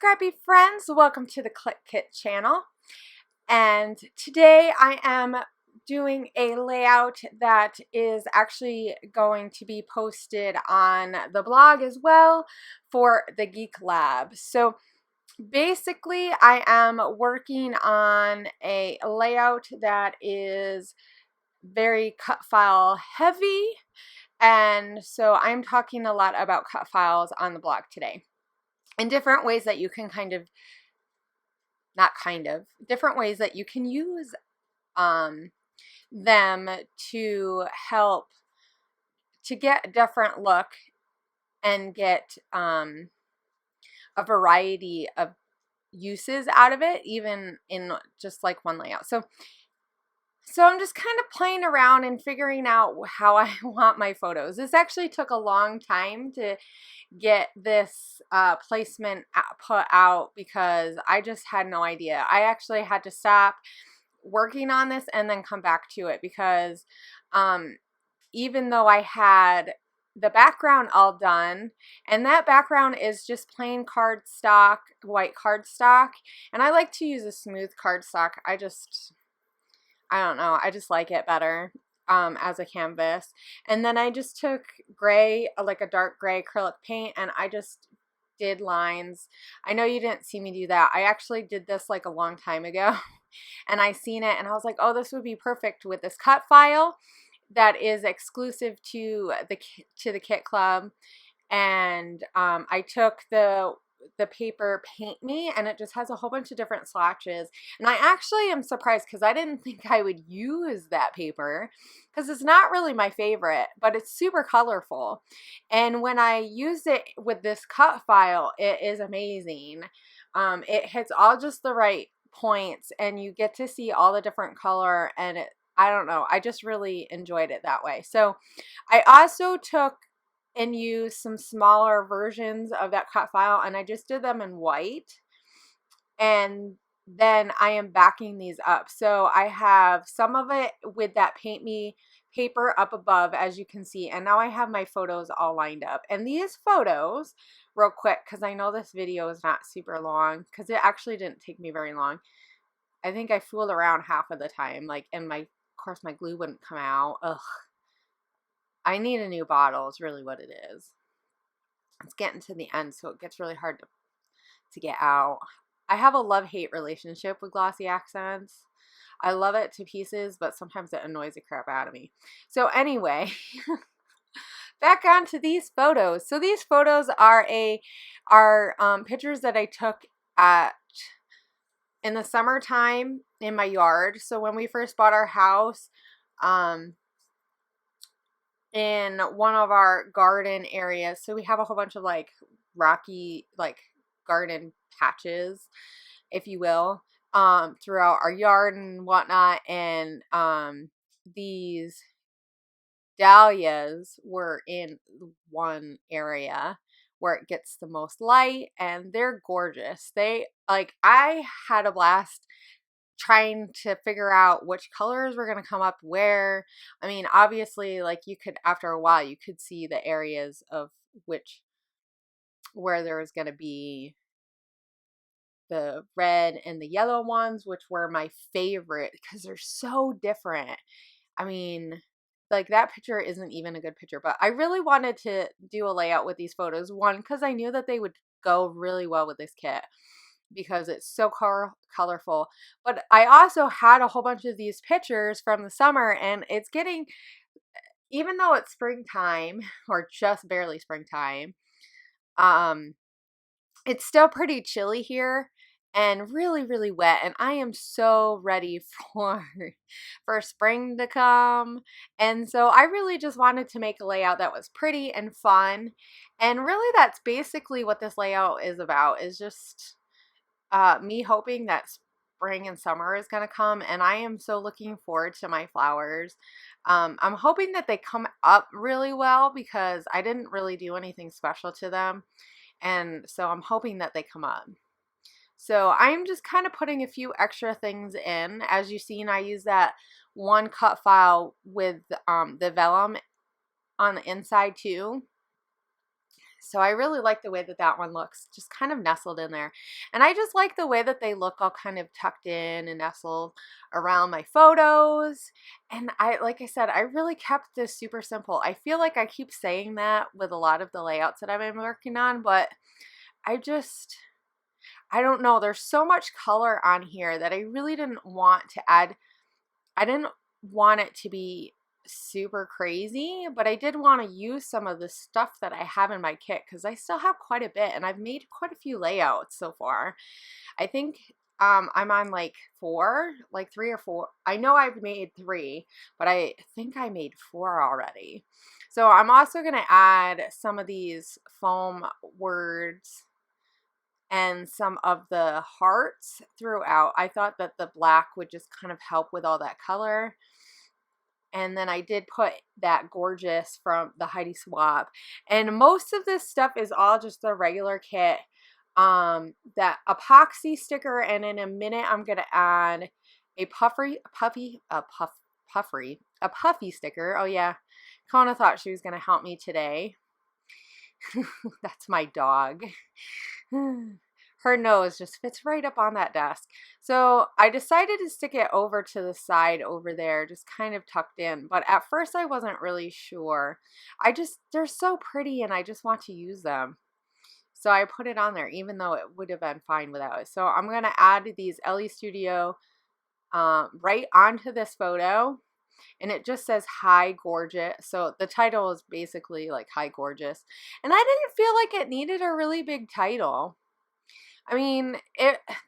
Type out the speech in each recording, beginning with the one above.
scrappy friends, welcome to the Clique Kit channel, and today I am doing a layout that is actually going to be posted on the blog as well for the Geek Lab. So basically I am working on a layout that is very cut file heavy, and so I'm talking a lot about cut files on the blog today. And different ways that you can different ways that you can use them to help to get a different look and get a variety of uses out of it, even in just like one layout. So I'm just kind of playing around and figuring out how I want my photos. This actually took a long time to get this placement put out because I just had no idea. I actually had to stop working on this and then come back to it because even though I had the background all done, and that background is just plain cardstock, white cardstock, and I like to use a smooth cardstock. I don't know, I just like it better as a canvas. And then I just took gray, like a dark gray acrylic paint, and I just did lines. I know you didn't see me do that. I actually did this like a long time ago and I seen it and I was like, oh, this would be perfect with this cut file that is exclusive to the Kit Club. And I took the paper Paint Me, and it just has a whole bunch of different swatches, and I actually am surprised because I didn't think I would use that paper because it's not really my favorite, but it's super colorful, and when I use it with this cut file, it is amazing. It hits all just the right points and you get to see all the different color, and I don't know, I just really enjoyed it that way. So I also took and use some smaller versions of that cut file, and I just did them in white, and then I am backing these up. So I have some of it with that Paint Me paper up above, as you can see, and now I have my photos all lined up. And these photos, real quick, because I know this video is not super long, because it actually didn't take me very long. I think I fooled around half of the time, like, and of course my glue wouldn't come out. Ugh. I need a new bottle is really what it is. It's getting to the end, so it gets really hard to get out. I have a love-hate relationship with glossy accents. I love it to pieces, but sometimes it annoys the crap out of me. So anyway, back onto these photos. So these photos are pictures that I took in the summertime in my yard. So when we first bought our house, in one of our garden areas. So we have a whole bunch of like rocky, like garden patches, if you will, throughout our yard and whatnot. And these dahlias were in one area where it gets the most light, and they're gorgeous. I had a blast trying to figure out which colors were going to come up where. I mean, obviously, like, you could, after a while, you could see the areas of where there was going to be the red and the yellow ones, which were my favorite because they're so different. I mean, like, that picture isn't even a good picture, but I really wanted to do a layout with these photos. One, because I knew that they would go really well with this kit, because it's so colorful. But I also had a whole bunch of these pictures from the summer, and it's getting, even though it's springtime, or just barely springtime, it's still pretty chilly here and really, really wet, and I am so ready for spring to come. And so I really just wanted to make a layout that was pretty and fun, and really that's basically what this layout is about, is just me hoping that spring and summer is going to come, and I am so looking forward to my flowers. I'm hoping that they come up really well because I didn't really do anything special to them, and so I'm hoping that they come up. So I'm just kind of putting a few extra things in. As you've seen, I use that one cut file with the vellum on the inside too. So I really like the way that that one looks, just kind of nestled in there. And I just like the way that they look all kind of tucked in and nestled around my photos. And like I said, I really kept this super simple. I feel like I keep saying that with a lot of the layouts that I've been working on, but I don't know. There's so much color on here that I really didn't want to add. I didn't want it to be super crazy, but I did want to use some of the stuff that I have in my kit because I still have quite a bit, and I've made quite a few layouts so far. I think I'm on like 3 or 4. I know I've made 3, but I think I made 4 already. So I'm also going to add some of these foam words and some of the hearts throughout. I thought that the black would just kind of help with all that color. And then I did put that gorgeous from the Heidi Swapp. And most of this stuff is all just the regular kit. That epoxy sticker, and in a minute I'm going to add a Puffy sticker. Oh yeah, Kona thought she was going to help me today. That's my dog. Her nose just fits right up on that desk. So I decided to stick it over to the side over there, just kind of tucked in. But at first I wasn't really sure. They're so pretty and I just want to use them. So I put it on there, even though it would have been fine without it. So I'm going to add these Elle Studio right onto this photo. And it just says Hi Gorgeous. So the title is basically like Hi Gorgeous. And I didn't feel like it needed a really big title. I mean,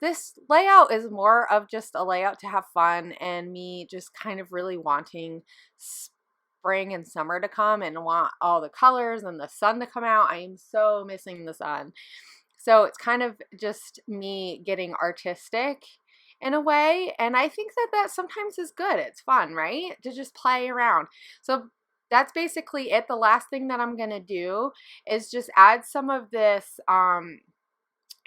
this layout is more of just a layout to have fun and me just kind of really wanting spring and summer to come and want all the colors and the sun to come out. I am so missing the sun. So it's kind of just me getting artistic in a way, and I think that that sometimes is good. It's fun, right? To just play around. So that's basically it. The last thing that I'm gonna do is just add some of this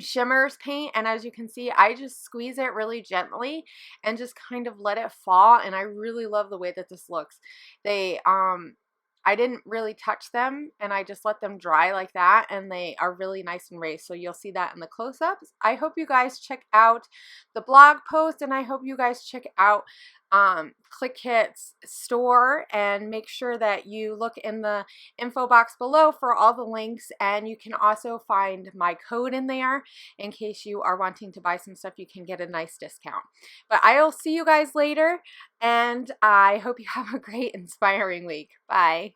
shimmers paint, and as you can see I just squeeze it really gently and just kind of let it fall, and I really love the way that this looks. They I didn't really touch them and I just let them dry like that, and they are really nice and raised. So you'll see that in the close-ups. I hope you guys check out the blog post, and I hope you guys check out Clique Kits store, and make sure that you look in the info box below for all the links, and you can also find my code in there in case you are wanting to buy some stuff. You can get a nice discount. But I'll see you guys later, and I hope you have a great inspiring week. Bye.